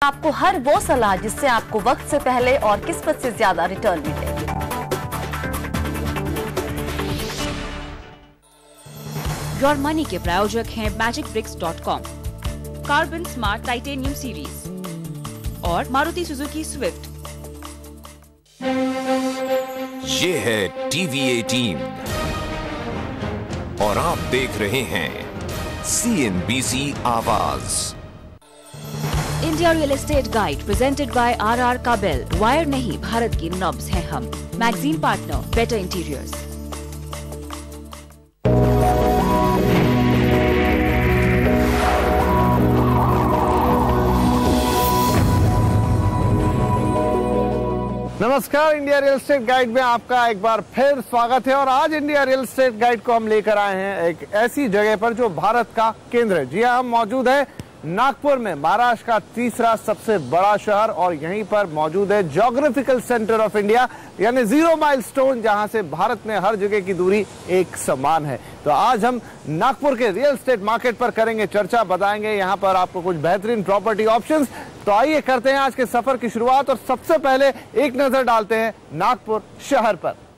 आपको हर वो सलाह जिससे आपको वक्त से पहले और किस्मत से ज्यादा रिटर्न मिले। योर मनी के प्रायोजक हैं magicbricks.com, carbon smart titanium series और मारुति सुजुकी स्विफ्ट। ये है टीवी 18 और आप देख रहे हैं CNBC Awaaz. India real estate guide presented by RR Kabel. Wire नहीं, भारत की नब्ज हैं हम। Magazine partner better interiors. नमस्कार, इंडिया रियल एस्टेट गाइड में आपका एक बार फिर स्वागत है। और आज इंडिया रियल एस्टेट गाइड को हम लेकर आए हैं एक ऐसी जगह पर जो भारत का केंद्र है। जी हाँ, हम मौजूद है नागपुर में, महाराष्ट्र का तीसरा सबसे बड़ा शहर, और यहीं पर मौजूद है ज्योग्राफिकल सेंटर ऑफ इंडिया यानी 0 माइलस्टोन, जहां से भारत में हर जगह की दूरी एक समान है। तो आज हम नागपुर के रियल एस्टेट मार्केट पर करेंगे चर्चा, बताएंगे यहां पर आपको कुछ बेहतरीन प्रॉपर्टी ऑप्शंस। तो आइए करते हैं आज के सफर की शुरुआत, और सबसे पहले एक नजर डालते हैं नागपुर शहर पर।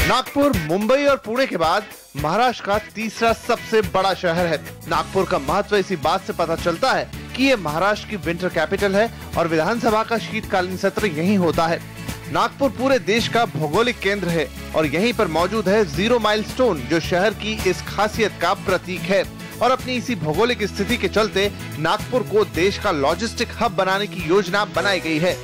नागपुर मुंबई और पुणे के बाद महाराष्ट्र का तीसरा सबसे बड़ा शहर है। नागपुर का महत्व इसी बात से पता चलता है कि ये महाराष्ट्र की विंटर कैपिटल है और विधानसभा का शीतकालीन सत्र यहीं होता है। नागपुर पूरे देश का भौगोलिक केंद्र है और यहीं पर मौजूद है 0 माइलस्टोन, जो शहर की इस खासियत का प्रतीक है। और अपनी इसी भौगोलिक स्थिति के चलते नागपुर को देश का लॉजिस्टिक हब बनाने की योजना बनाई गई है।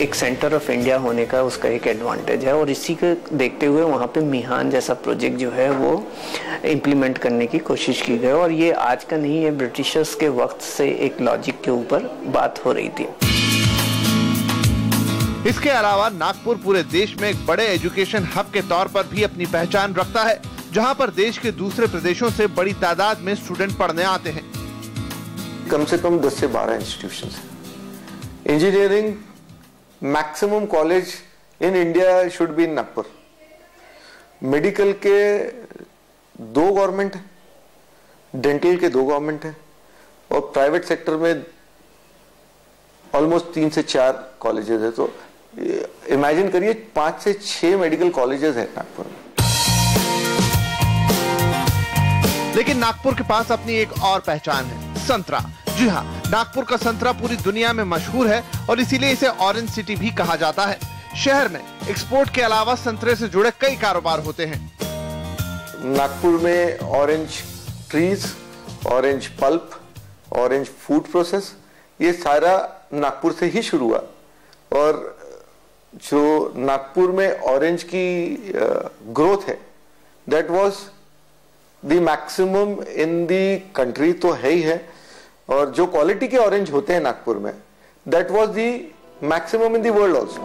एक सेंटर ऑफ इंडिया होने का उसका एक एडवांटेज है, और इसी को देखते हुए वहाँ पे मिहान जैसा प्रोजेक्ट जो है वो इम्प्लीमेंट करने की कोशिश की गई। और ये आज का नहीं है, ब्रिटिशर्स के वक्त से एक लॉजिक के ऊपर बात हो रही थी। इसके अलावा नागपुर पूरे देश में एक बड़े एजुकेशन हब के तौर पर भी अपनी पहचान रखता है, जहां पर देश के दूसरे प्रदेशों से बड़ी तादाद में स्टूडेंट पढ़ने आते हैं। कम से कम 10 से 12 इंस्टीट्यूशंस हैं। Engineering maximum college in India should be in Nagpur. Medical के 2 गवर्नमेंट है, डेंटल के 2 गवर्नमेंट है, और प्राइवेट सेक्टर में ऑलमोस्ट 3 से 4 कॉलेजेस है। तो इमेजिन करिए 5 से 6 मेडिकल कॉलेजेस है नागपुर में। लेकिन नागपुर के पास अपनी एक और पहचान है, संतरा। जी हाँ, नागपुर का संतरा पूरी दुनिया में मशहूर है और इसीलिए इसे ऑरेंज सिटी भी कहा जाता है। शहर में एक्सपोर्ट के अलावा संतरे से जुड़े कई कारोबार होते हैं। नागपुर में orange trees, orange pulp, orange food process, ये सारा नागपुर से ही शुरू हुआ। और जो नागपुर में ऑरेंज की ग्रोथ है, that was the maximum in the country, तो है ही है। और जो क्वालिटी के ऑरेंज होते हैं नागपुर में, that was the maximum in the world also.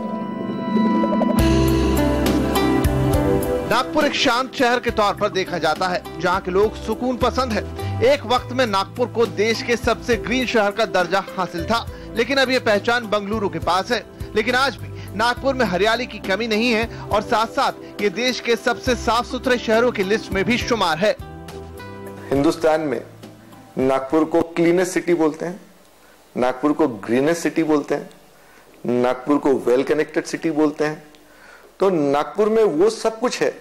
Nagpur एक शांत शहर के तौर पर देखा जाता है, जहां के लोग सुकून पसंद है। एक वक्त में नागपुर को देश के सबसे ग्रीन शहर का दर्जा हासिल था, लेकिन अब यह पहचान बंगलुरु के पास है। लेकिन आज भी नागपुर में हरियाली की कमी नहीं है, और साथ साथ ये देश के सबसे साफ सुथरे शहरों की लिस्ट में भी शुमार है। हिंदुस्तान में नागपुर को क्लीनेस्ट सिटी बोलते हैं, नागपुर को ग्रीनेस्ट सिटी बोलते हैं, नागपुर को वेल कनेक्टेड सिटी बोलते हैं। तो नागपुर में वो सब कुछ है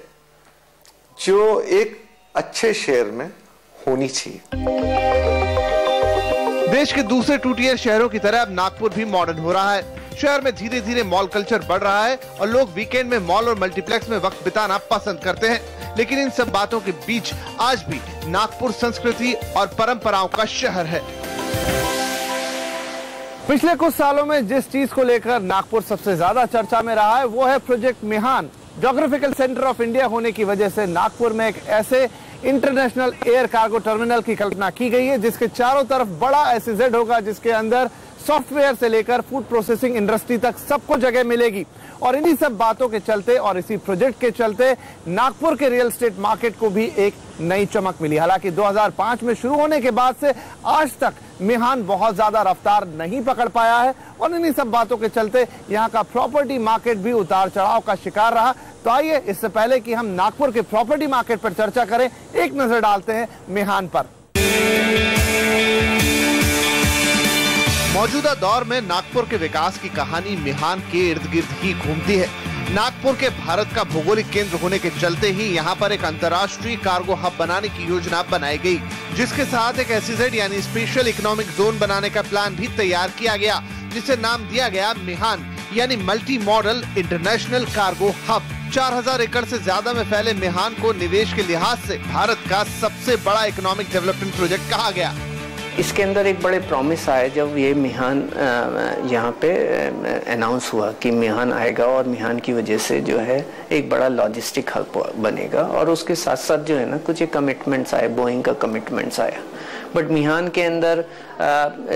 जो एक अच्छे शहर में होनी चाहिए। देश के दूसरे टूटियर शहरों की तरह अब नागपुर भी मॉडर्न हो रहा है। शहर में धीरे धीरे मॉल कल्चर बढ़ रहा है और लोग वीकेंड में मॉल और मल्टीप्लेक्स में वक्त बिताना पसंद करते हैं। लेकिन इन सब बातों के बीच आज भी नागपुर संस्कृति और परंपराओं का शहर है। पिछले कुछ सालों में जिस चीज को लेकर नागपुर सबसे ज्यादा चर्चा में रहा है, वो है project Mihan. Geographical centre of India होने की वजह से नागपुर में एक ऐसे इंटरनेशनल एयर कार्गो टर्मिनल की कल्पना की गई है जिसके चारों तरफ बड़ा SEZ होगा, जिसके अंदर सॉफ्टवेयर से लेकर फूड प्रोसेसिंग इंडस्ट्री तक सबको जगह मिलेगी। और इन्हीं सब बातों के चलते और इसी प्रोजेक्ट के चलते नागपुर के रियल एस्टेट मार्केट को भी एक नई चमक मिली। हालांकि 2005 में शुरू होने के बाद से आज तक मिहान बहुत ज्यादा रफ्तार नहीं पकड़ पाया है, और इन्हीं सब बातों के चलते यहाँ का प्रॉपर्टी मार्केट भी उतार चढ़ाव का शिकार रहा। तो आइए, इससे पहले कि हम नागपुर के प्रॉपर्टी मार्केट पर चर्चा करें, एक नजर डालते हैं मिहान पर। मौजूदा दौर में नागपुर के विकास की कहानी मिहान के इर्द गिर्द ही घूमती है। नागपुर के भारत का भौगोलिक केंद्र होने के चलते ही यहाँ पर एक अंतर्राष्ट्रीय कार्गो हब बनाने की योजना बनाई गई, जिसके साथ एक SEZ यानी स्पेशल इकोनॉमिक जोन बनाने का प्लान भी तैयार किया गया, जिसे नाम दिया गया मिहान यानी multi modal international cargo hub. 4000 एकड़ से ज्यादा में फैले मिहान को निवेश के लिहाज से भारत का सबसे बड़ा इकोनॉमिक डेवलपमेंट प्रोजेक्ट कहा गया। इसके अंदर एक बड़े प्रॉमिस आए जब ये मिहान यहाँ पे अनाउंस हुआ कि मिहान आएगा और मिहान की वजह से जो है एक बड़ा लॉजिस्टिक हब बनेगा, और उसके साथ साथ जो है ना कुछ एक कमिटमेंट्स आए, बोइंग का कमिटमेंट्स आया। बट मिहान के अंदर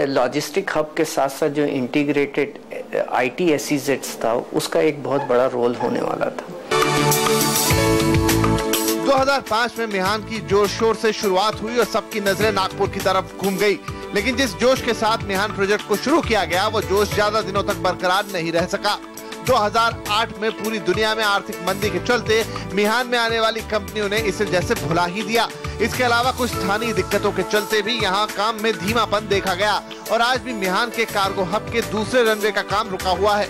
लॉजिस्टिक हब के साथ साथ जो इंटीग्रेटेड IT SEZ था उसका एक बहुत बड़ा रोल होने वाला था। 2005 में मिहान की जोर शोर से शुरुआत हुई और सबकी नजरें नागपुर की तरफ घूम गई, लेकिन जिस जोश के साथ मिहान प्रोजेक्ट को शुरू किया गया वो जोश ज्यादा दिनों तक बरकरार नहीं रह सका। 2008 में पूरी दुनिया में आर्थिक मंदी के चलते मिहान में आने वाली कंपनियों ने इसे जैसे भुला ही दिया। इसके अलावा कुछ स्थानीय दिक्कतों के चलते भी यहाँ काम में धीमापन देखा गया और आज भी मिहान के कार्गो हब के दूसरे रनवे का काम रुका हुआ है।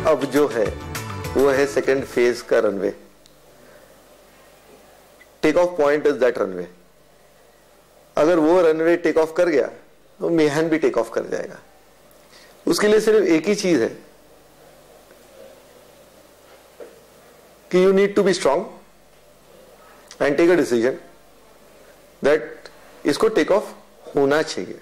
अब जो है वो है सेकेंड फेज का runway. Take off point is that runway. अगर वो रनवे टेक ऑफ कर गया तो मिहान भी टेक ऑफ कर जाएगा। उसके लिए सिर्फ एक ही चीज है कि you need to be strong and take a decision that इसको टेक ऑफ होना चाहिए।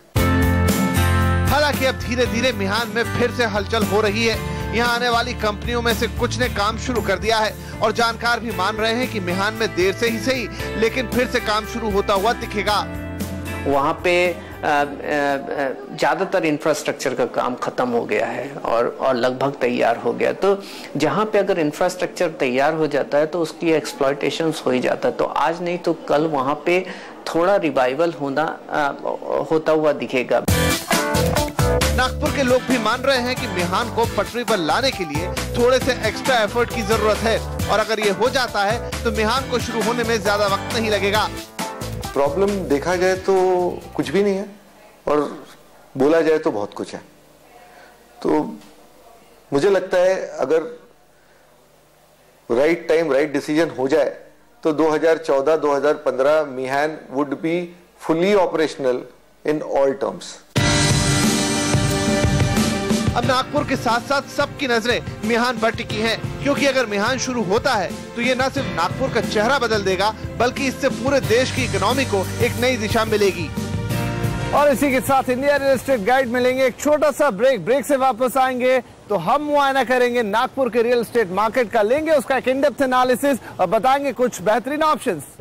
हालांकि अब धीरे धीरे मिहान में फिर से हलचल हो रही है। यहाँ आने वाली कंपनियों में से कुछ ने काम शुरू कर दिया है और जानकार भी मान रहे हैं कि मिहान में देर से ही सही लेकिन फिर से काम शुरू होता हुआ दिखेगा। वहाँ पे ज़्यादातर इंफ्रास्ट्रक्चर का काम खत्म हो गया है और लगभग तैयार हो गया। तो जहाँ पे अगर इंफ्रास्ट्रक्चर तैयार हो जाता है तो उसकी एक्सप्लॉयटेशन हो ही जाता है। तो आज नहीं तो कल वहाँ पे थोड़ा रिवाइवल होता हुआ दिखेगा। नागपुर के लोग भी मान रहे हैं कि मिहान को पटरी पर लाने के लिए थोड़े से एक्स्ट्रा एफर्ट की जरूरत है और अगर ये हो जाता है तो मिहान को शुरू होने में ज्यादा वक्त नहीं लगेगा। प्रॉब्लम देखा जाए तो कुछ भी नहीं है और बोला जाए तो बहुत कुछ है। तो मुझे लगता है अगर राइट टाइम राइट डिसीजन हो जाए तो 2014-2015 Mihan would be fully operational in all terms. अब नागपुर के साथ साथ सबकी नजरें मिहान पर टिकी हैं, क्योंकि अगर मिहान शुरू होता है तो ये न सिर्फ नागपुर का चेहरा बदल देगा बल्कि इससे पूरे देश की इकोनॉमी को एक नई दिशा मिलेगी। और इसी के साथ इंडिया रियल एस्टेट गाइड मिलेंगे एक छोटा सा ब्रेक से वापस आएंगे तो हम मुआयना करेंगे नागपुर के रियल एस्टेट मार्केट का, लेंगे उसका एक इन डेप्थ एनालिसिस और बताएंगे कुछ बेहतरीन ऑप्शंस।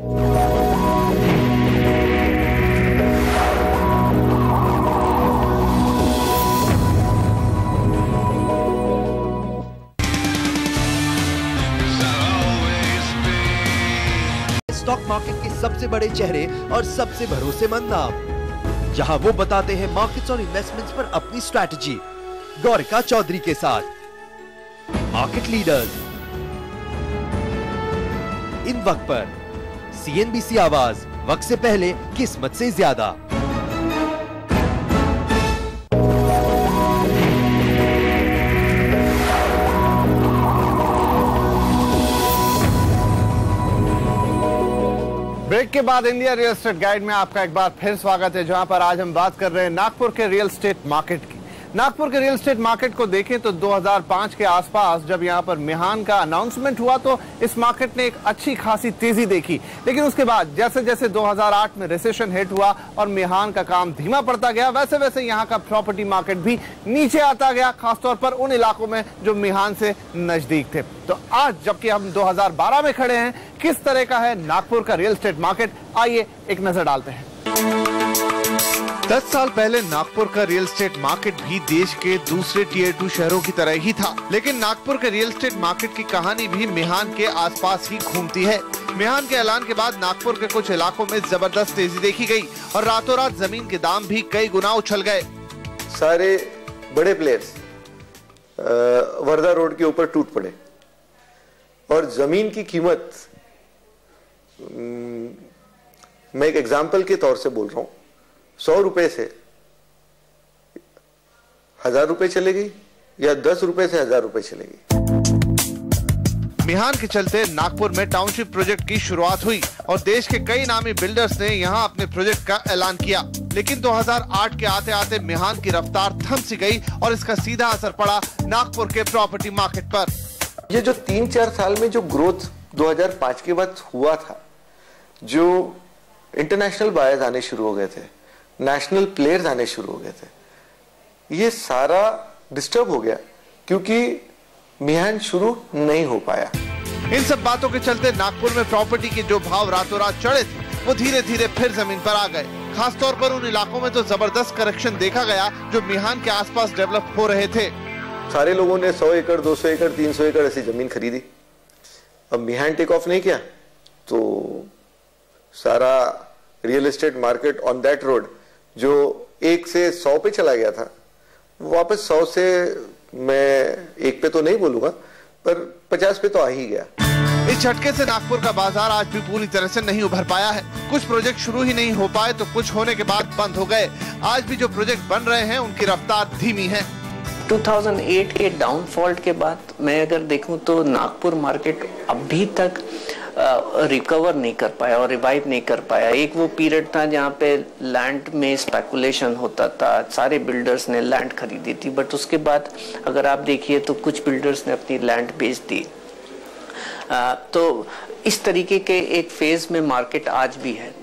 स्टॉक मार्केट के सबसे बड़े चेहरे और सबसे भरोसेमंद नाम, जहां वो बताते हैं मार्केट्स और इन्वेस्टमेंट्स पर अपनी स्ट्रैटेजी। गौरिका चौधरी के साथ मार्केट लीडर्स इन वक्त पर CNBC आवाज, वक्त से पहले किस्मत से ज्यादा। ब्रेक के बाद इंडिया रियल एस्टेट गाइड में आपका एक बार फिर स्वागत है, जहां पर आज हम बात कर रहे हैं नागपुर के रियल एस्टेट मार्केट की। नागपुर के रियल एस्टेट मार्केट को देखें तो 2005 के आसपास जब यहां पर मिहान का अनाउंसमेंट हुआ तो इस मार्केट ने एक अच्छी खासी तेजी देखी, लेकिन उसके बाद जैसे जैसे 2008 में रिसेशन हिट हुआ और मिहान का काम धीमा पड़ता गया, वैसे वैसे यहां का प्रॉपर्टी मार्केट भी नीचे आता गया, खासतौर पर उन इलाकों में जो मिहान से नजदीक थे। तो आज जबकि हम 2012 में खड़े हैं, किस तरह का है नागपुर का रियल एस्टेट मार्केट, आइए एक नजर डालते हैं। 10 साल पहले नागपुर का रियल एस्टेट मार्केट भी देश के दूसरे टियर 2 शहरों की तरह ही था, लेकिन नागपुर के रियल एस्टेट मार्केट की कहानी भी मिहान के आसपास ही घूमती है। मिहान के ऐलान के बाद नागपुर के कुछ इलाकों में जबरदस्त तेजी देखी गई और रातों रात जमीन के दाम भी कई गुना उछल गए। सारे बड़े प्लेयर्स वर्धा रोड के ऊपर टूट पड़े और जमीन की कीमत, मैं एक एग्जाम्पल के तौर से बोल रहा हूं, 100 रुपए से 1000 रुपए चलेगी या 10 रुपए से 1000 रुपए चलेगी। मिहान के चलते नागपुर में टाउनशिप प्रोजेक्ट की शुरुआत हुई और देश के कई नामी बिल्डर्स ने यहां अपने प्रोजेक्ट का ऐलान किया, लेकिन 2008 के आते आते मिहान की रफ्तार थम सी गई और इसका सीधा असर पड़ा नागपुर के प्रॉपर्टी मार्केट पर। ये जो 3-4 साल में जो ग्रोथ 2005 के बाद हुआ था, जो इंटरनेशनल बायर्स आने शुरू हो गए थे, नेशनल प्लेयर्स आने शुरू हो गए थे, ये सारा डिस्टर्ब हो गया क्योंकि मिहान शुरू नहीं हो पाया। इन सब बातों के चलते नागपुर में प्रॉपर्टी के जो भाव रातों रात चढ़े थे वो धीरे धीरे फिर जमीन पर आ गए। खासतौर पर उन इलाकों में तो जबरदस्त करेक्शन देखा गया जो मिहान के आसपास डेवलप हो रहे थे। सारे लोगों ने 100 एकड़ 200 एकड़ 300 एकड़ ऐसी जमीन खरीदी। अब मिहान टेक ऑफ नहीं किया तो सारा real estate market on that road जो 1 से 100 पे चला गया था, वापस 100 से मैं 1 पे तो नहीं बोलूंगा पर 50 पे तो आ ही गया। इस झटके से नागपुर का बाजार आज भी पूरी तरह से नहीं उभर पाया है। कुछ प्रोजेक्ट शुरू ही नहीं हो पाए तो कुछ होने के बाद बंद हो गए। आज भी जो प्रोजेक्ट बन रहे हैं उनकी रफ्तार धीमी है। 2008 के डाउनफॉल के बाद मैं अगर देखूं तो नागपुर मार्केट अभी तक रिकवर नहीं कर पाया और रिवाइव नहीं कर पाया। एक वो पीरियड था जहाँ पे लैंड में स्पेकुलेशन होता था, सारे बिल्डर्स ने लैंड खरीदी थी, बट उसके बाद अगर आप देखिए तो कुछ बिल्डर्स ने अपनी लैंड बेच दी। तो इस तरीके के एक फेज में मार्केट आज भी है।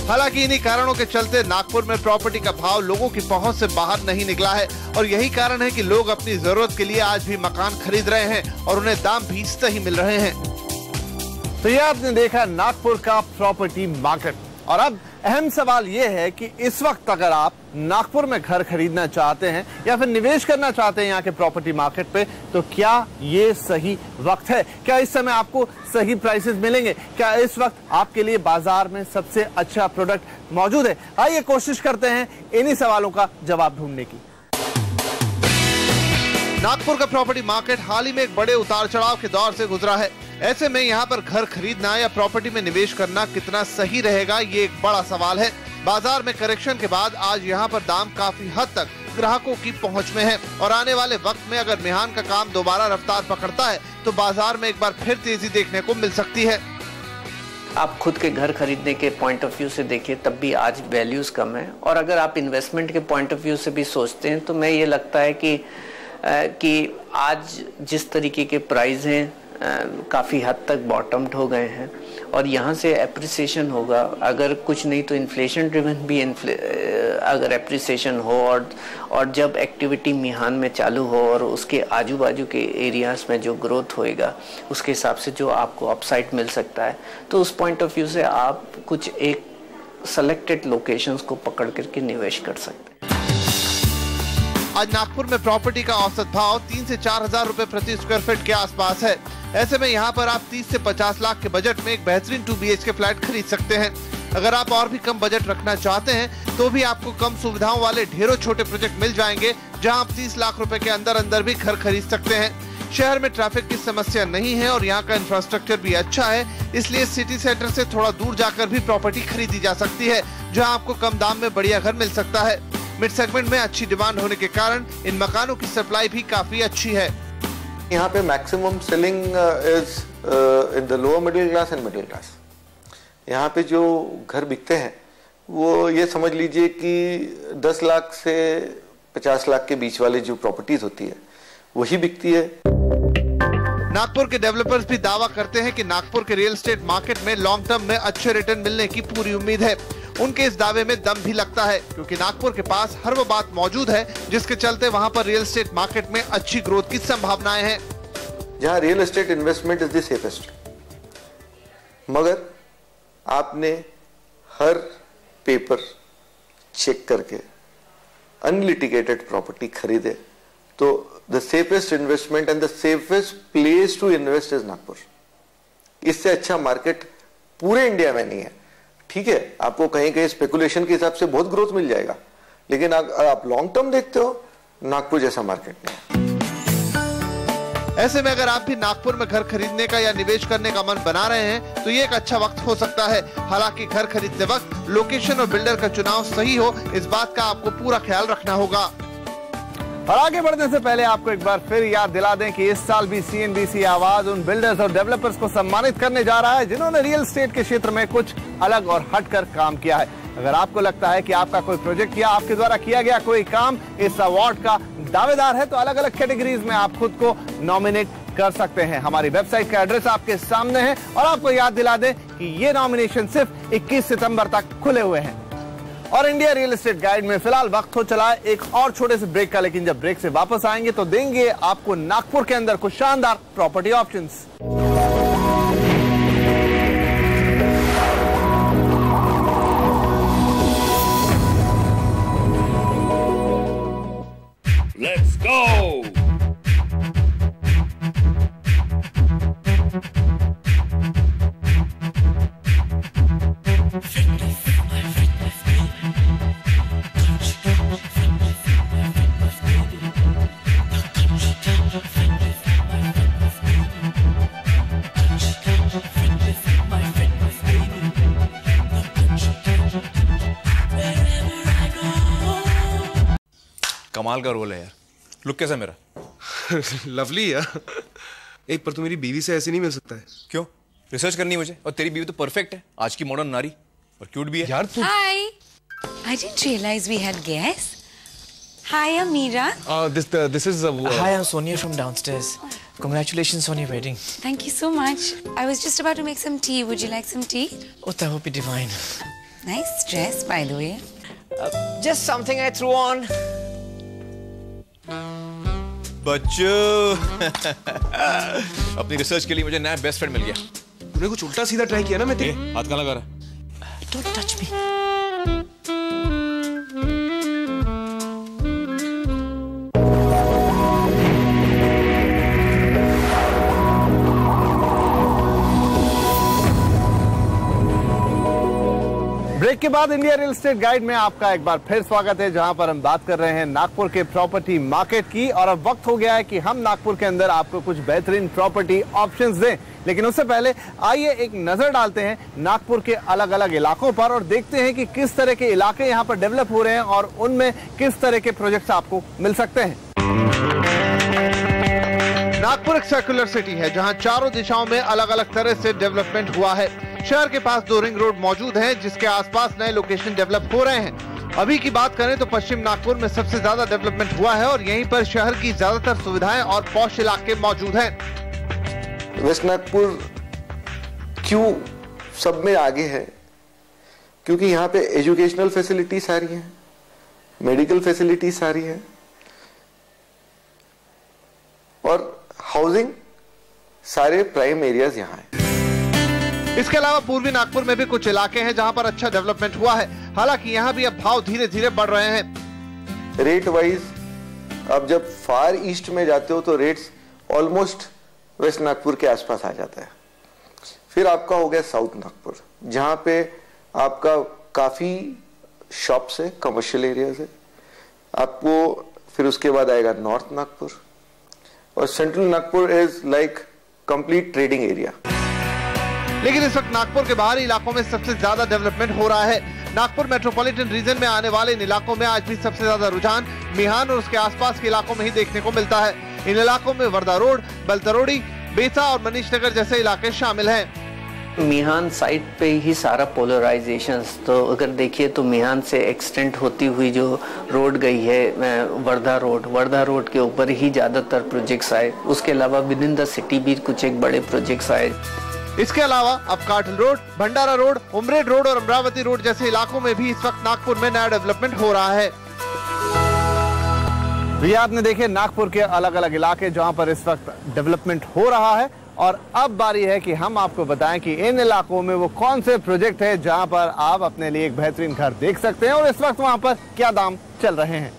हालांकि इन्हीं कारणों के चलते नागपुर में प्रॉपर्टी का भाव लोगों की पहुंच से बाहर नहीं निकला है और यही कारण है कि लोग अपनी जरूरत के लिए आज भी मकान खरीद रहे हैं और उन्हें दाम भी सही मिल रहे हैं। तो ये आपने देखा नागपुर का प्रॉपर्टी मार्केट। और अब अहम सवाल ये है कि इस वक्त अगर आप नागपुर में घर खरीदना चाहते हैं या फिर निवेश करना चाहते हैं यहाँ के प्रॉपर्टी मार्केट पे, तो क्या ये सही वक्त है? क्या इस समय आपको सही प्राइसेस मिलेंगे? क्या इस वक्त आपके लिए बाजार में सबसे अच्छा प्रोडक्ट मौजूद है? आइए कोशिश करते हैं इन्हीं सवालों का जवाब ढूंढने की। नागपुर का प्रॉपर्टी मार्केट हाल ही में एक बड़े उतार चढ़ाव के दौर से गुजरा है। ऐसे में यहाँ पर घर खरीदना या प्रॉपर्टी में निवेश करना कितना सही रहेगा, ये एक बड़ा सवाल है। बाजार में करेक्शन के बाद आज यहाँ पर दाम काफी हद तक ग्राहकों की पहुँच में है और आने वाले वक्त में अगर मिहान का काम दोबारा रफ्तार पकड़ता है तो बाजार में एक बार फिर तेजी देखने को मिल सकती है। आप खुद के घर खरीदने के पॉइंट ऑफ व्यू से देखिए तब भी आज वैल्यूज कम है, और अगर आप इन्वेस्टमेंट के पॉइंट ऑफ व्यू से भी सोचते हैं तो मैं ये लगता है कि आज जिस तरीके के प्राइस हैं काफ़ी हद तक बॉटम्ड हो गए हैं और यहाँ से एप्रिसिएशन होगा। अगर कुछ नहीं तो इन्फ्लेशन ड्रिवन भी अगर एप्रिसिएशन हो और जब एक्टिविटी मिहान में चालू हो और उसके आजू बाजू के एरियाज में जो ग्रोथ होएगा उसके हिसाब से जो आपको अपसाइड मिल सकता है, तो उस पॉइंट ऑफ व्यू से आप कुछ एक सेलेक्टेड लोकेशंस को पकड़ करके निवेश कर सकते हैं। आज नागपुर में प्रॉपर्टी का औसत भाव 3 से 4 हजार रुपए प्रति स्क्वायर फीट के आसपास है। ऐसे में यहाँ पर आप 30 से 50 लाख के बजट में एक बेहतरीन 2 BHK फ्लैट खरीद सकते हैं। अगर आप और भी कम बजट रखना चाहते हैं तो भी आपको कम सुविधाओं वाले ढेरों छोटे प्रोजेक्ट मिल जाएंगे जहाँ आप 30 लाख रुपए के अंदर भी घर खरीद सकते हैं। शहर में ट्रैफिक की समस्या नहीं है और यहाँ का इंफ्रास्ट्रक्चर भी अच्छा है, इसलिए सिटी सेंटर से थोड़ा दूर जाकर भी प्रॉपर्टी खरीदी जा सकती है जहाँ आपको कम दाम में बढ़िया घर मिल सकता है। मिड सेगमेंट में अच्छी डिमांड होने के कारण इन मकानों की सप्लाई भी काफी अच्छी है। यहाँ पे maximum selling is in the lower middle class and middle class. यहाँ पे जो घर बिकते हैं वो ये समझ लीजिए कि 10 लाख से 50 लाख के बीच वाली जो प्रॉपर्टीज होती है वही बिकती है। नागपुर के डेवलपर्स भी दावा करते हैं कि नागपुर के रियल एस्टेट मार्केट में लॉन्ग टर्म में अच्छे रिटर्न मिलने की पूरी उम्मीद है। उनके इस दावे में दम भी लगता है क्योंकि नागपुर के पास हर वो बात मौजूद है जिसके चलते वहां पर रियल एस्टेट मार्केट में अच्छी ग्रोथ की संभावनाएं हैं। जहां real estate investment is the safest, मगर आपने हर पेपर चेक करके अनलिटिगेटेड प्रॉपर्टी खरीदे तो the safest investment and the safest place to invest is Nagpur. इससे अच्छा मार्केट पूरे इंडिया में नहीं है। ठीक है, आपको कहीं कहीं स्पेकुलेशन के हिसाब से बहुत ग्रोथ मिल जाएगा, लेकिन अगर आप लॉन्ग टर्म देखते हो नागपुर जैसा मार्केट नहीं है। ऐसे में अगर आप भी नागपुर में घर खरीदने का या निवेश करने का मन बना रहे हैं तो ये एक अच्छा वक्त हो सकता है। हालांकि घर खरीदते वक्त लोकेशन और बिल्डर का चुनाव सही हो, इस बात का आपको पूरा ख्याल रखना होगा। और आगे बढ़ने से पहले आपको एक बार फिर याद दिला दें कि इस साल भी CNBC आवाज उन बिल्डर्स और डेवलपर्स को सम्मानित करने जा रहा है जिन्होंने रियल एस्टेट के क्षेत्र में कुछ अलग और हटकर काम किया है। अगर आपको लगता है कि आपका कोई प्रोजेक्ट या आपके द्वारा किया गया कोई काम इस अवार्ड का दावेदार है तो अलग अलग कैटेगरीज में आप खुद को नॉमिनेट कर सकते हैं। हमारी वेबसाइट का एड्रेस आपके सामने है और आपको याद दिला दें कि ये नॉमिनेशन सिर्फ 21 सितंबर तक खुले हुए हैं। और इंडिया रियल एस्टेट गाइड में फिलहाल वक्त हो चला है एक और छोटे से ब्रेक का, लेकिन जब ब्रेक से वापस आएंगे तो देंगे आपको नागपुर के अंदर कुछ शानदार प्रॉपर्टी ऑप्शंस। Let's go! कमाल का रोल है यार। लुक कैसा मेरा? लवली यार। एक पर तू मेरी बीवी से ऐसे नहीं मिल सकता है। क्यों? रिसर्च करनी है मुझे, और तेरी बीवी तो परफेक्ट है, आज की मॉडर्न नारी, और क्यूट भी है। यार तू Hi. I didn't realize we had guests. Hi, Amira. this is Hi, I'm Sonia from downstairs. Congratulations on your wedding. Thank you so much. I was just about to make some tea. Would you like some tea? Oh, that would be divine. Nice dress, by the way. Just something I threw on. बच्चों अपनी research के लिए मुझे नया best friend मिल गया। तूने कुछ उल्टा सीधा ट्राई किया ना? मैं हाथ कहाँ लगा रहा है? Don't touch me. ब्रेक के बाद इंडिया रियल एस्टेट गाइड में आपका एक बार फिर स्वागत है, जहां पर हम बात कर रहे हैं नागपुर के प्रॉपर्टी मार्केट की। और अब वक्त हो गया है कि हम नागपुर के अंदर आपको कुछ बेहतरीन प्रॉपर्टी ऑप्शंस दें, लेकिन उससे पहले आइए एक नजर डालते हैं नागपुर के अलग अलग इलाकों पर और देखते हैं कि किस तरह के इलाके यहां पर डेवलप हो रहे हैं और उनमें किस तरह के प्रोजेक्ट्स आपको मिल सकते हैं। नागपुर एक सर्कुलर सिटी है जहां चारों दिशाओं में अलग अलग तरह से डेवलपमेंट हुआ है। शहर के पास 2 रिंग रोड मौजूद हैं जिसके आसपास नए लोकेशन डेवलप हो रहे हैं। अभी की बात करें तो पश्चिम नागपुर में सबसे ज्यादा डेवलपमेंट हुआ है और यहीं पर शहर की ज्यादातर सुविधाएं और पॉश इलाके मौजूद हैं। वेस्ट नागपुर क्यों सब में आगे है? क्योंकि यहाँ पे एजुकेशनल फैसिलिटी सारी हैं, मेडिकल फैसिलिटी सारी हैं और हाउसिंग सारे प्राइम एरियाज यहाँ हैं। इसके अलावा पूर्वी नागपुर में भी कुछ इलाके हैं जहां पर अच्छा डेवलपमेंट हुआ है। हालांकि यहां भी अब भाव धीरे धीरे बढ़ रहे हैं। रेट वाइज अब जब फार ईस्ट में जाते हो तो रेट्स ऑलमोस्ट वेस्ट नागपुर के आसपास आ जाता है। फिर आपका हो गया साउथ नागपुर जहां पे आपका काफी शॉप्स है, कमर्शियल एरियाज है। आपको फिर उसके बाद आएगा नॉर्थ नागपुर और central Nagpur is like complete trading area. लेकिन इस वक्त नागपुर के बाहरी इलाकों में सबसे ज्यादा डेवलपमेंट हो रहा है। नागपुर मेट्रोपॉलिटन रीजन में आने वाले इन इलाकों में आज भी सबसे ज्यादा रुझान मिहान और उसके आसपास के इलाकों में ही देखने को मिलता है। इन इलाकों में वर्धा रोड, बलतरोड़ी, बेसा और मनीष नगर जैसे इलाके शामिल हैं। मिहान साइड पे ही सारा पोलराइजेशन, तो अगर देखिए तो मिहान से एक्सटेंड होती हुई जो रोड गई है वर्धा रोड के ऊपर ही ज्यादातर प्रोजेक्ट्स आए। उसके अलावा विद इन द सिटी भी कुछ एक बड़े प्रोजेक्ट्स आए। इसके अलावा अब काठल रोड, भंडारा रोड, उमरेड रोड और अमरावती रोड जैसे इलाकों में भी इस वक्त नागपुर में नया डेवलपमेंट हो रहा है। भैया आपने देखे नागपुर के अलग अलग इलाके जहां पर इस वक्त डेवलपमेंट हो रहा है और अब बारी है कि हम आपको बताएं कि इन इलाकों में वो कौन से प्रोजेक्ट है जहां पर आप अपने लिए एक बेहतरीन घर देख सकते हैं और इस वक्त वहां पर क्या दाम चल रहे हैं।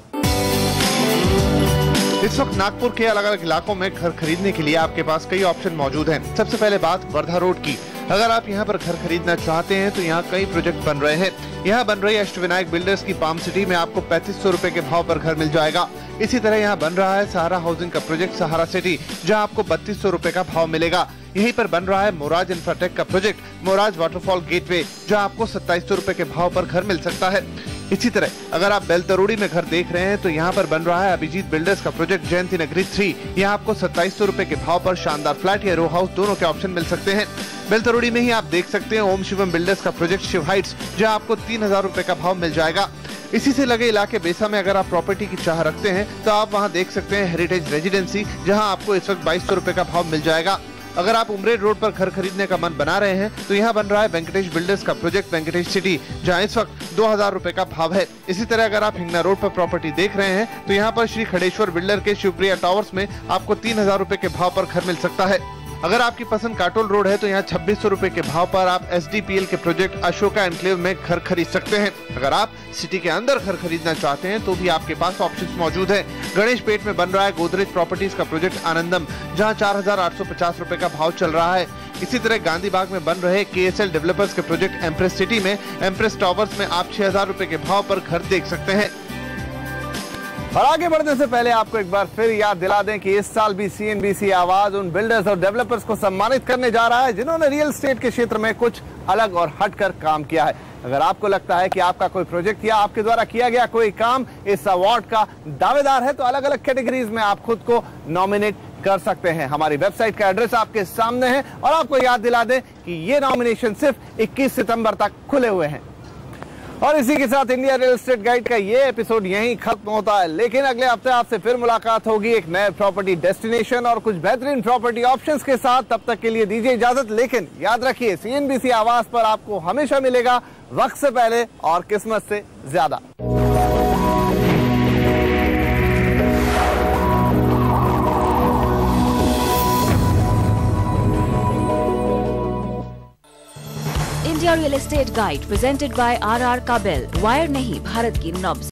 इस वक्त नागपुर के अलग अलग इलाकों में घर खरीदने के लिए आपके पास कई ऑप्शन मौजूद हैं। सबसे पहले बात वर्धा रोड की। अगर आप यहां पर घर खरीदना चाहते हैं तो यहां कई प्रोजेक्ट बन रहे हैं। यहां बन रही अष्टविनायक बिल्डर्स की पाम सिटी में आपको 3500 रुपए के भाव पर घर मिल जाएगा। इसी तरह यहां बन रहा है सहारा हाउसिंग का प्रोजेक्ट सहारा सिटी, जहां आपको 3200 रुपए का भाव मिलेगा। यहीं पर बन रहा है मोराज इंफ्राटेक का प्रोजेक्ट मोराज वाटरफॉल गेटवे, जहां आपको 2700 रुपए के भाव पर घर मिल सकता है। इसी तरह अगर आप बेलतरोड़ी में घर देख रहे हैं तो यहाँ पर बन रहा है अभिजीत बिल्डर्स का प्रोजेक्ट जयंती नगरी 3। यहाँ आपको 2700 रुपए के भाव पर शानदार फ्लैट या रो हाउस दोनों के ऑप्शन मिल सकते हैं। बेलतरोड़ी में ही आप देख सकते हैं ओम शिवम बिल्डर्स का प्रोजेक्ट शिव हाइट्स, जहाँ आपको 3000 रुपए का भाव मिल जाएगा। इसी से लगे इलाके बेसा में अगर आप प्रॉपर्टी की चाह रखते हैं तो आप वहाँ देख सकते हैं हेरिटेज रेजिडेंसी, जहाँ आपको इस वक्त 2200 रुपए का भाव मिल जाएगा। अगर आप उमरेड रोड पर घर खरीदने का मन बना रहे हैं तो यहाँ बन रहा है वेंकटेश बिल्डर्स का प्रोजेक्ट वेंकटेश सिटी, जहाँ इस वक्त 2000 रुपए का भाव है। इसी तरह अगर आप हिंगना रोड पर प्रॉपर्टी देख रहे हैं तो यहाँ पर श्री खड़ेश्वर बिल्डर के शिवप्रिया टावर्स में आपको 3000 रुपए के भाव पर घर मिल सकता है। अगर आपकी पसंद काटोल रोड है तो यहाँ 2600 रुपए के भाव पर आप SDPL के प्रोजेक्ट अशोका एनक्लेव में घर खरीद सकते हैं। अगर आप सिटी के अंदर घर खरीदना चाहते हैं तो भी आपके पास ऑप्शंस मौजूद है। गणेश पेट में बन रहा है गोदरेज प्रॉपर्टीज का प्रोजेक्ट आनंदम, जहां 4850 रुपए का भाव चल रहा है। इसी तरह गांधी बाग में बन रहे KSL डेवलपर्स के प्रोजेक्ट एम्प्रेस सिटी में एम्प्रेस टावर्स में आप 6000 रुपए के भाव पर घर देख सकते हैं। और आगे बढ़ने से पहले आपको एक बार फिर याद दिला दें कि इस साल भी CNBC आवाज उन बिल्डर्स और डेवलपर्स को सम्मानित करने जा रहा है जिन्होंने रियल एस्टेट के क्षेत्र में कुछ अलग और हटकर काम किया है। अगर आपको लगता है कि आपका कोई प्रोजेक्ट या आपके द्वारा किया गया कोई काम इस अवार्ड का दावेदार है तो अलग अलग कैटेगरीज में आप खुद को नॉमिनेट कर सकते हैं। हमारी वेबसाइट का एड्रेस आपके सामने है और आपको याद दिला दें कि ये नॉमिनेशन सिर्फ 21 सितंबर तक खुले हुए हैं। और इसी के साथ इंडिया रियल एस्टेट गाइड का ये एपिसोड यहीं खत्म होता है, लेकिन अगले हफ्ते आपसे फिर मुलाकात होगी एक नए प्रॉपर्टी डेस्टिनेशन और कुछ बेहतरीन प्रॉपर्टी ऑप्शंस के साथ। तब तक के लिए दीजिए इजाजत, लेकिन याद रखिए CNBC आवाज पर आपको हमेशा मिलेगा वक्त से पहले और किस्मत से ज्यादा। India real estate guide presented by RR काबिल, वायर नहीं भारत की नब्ज।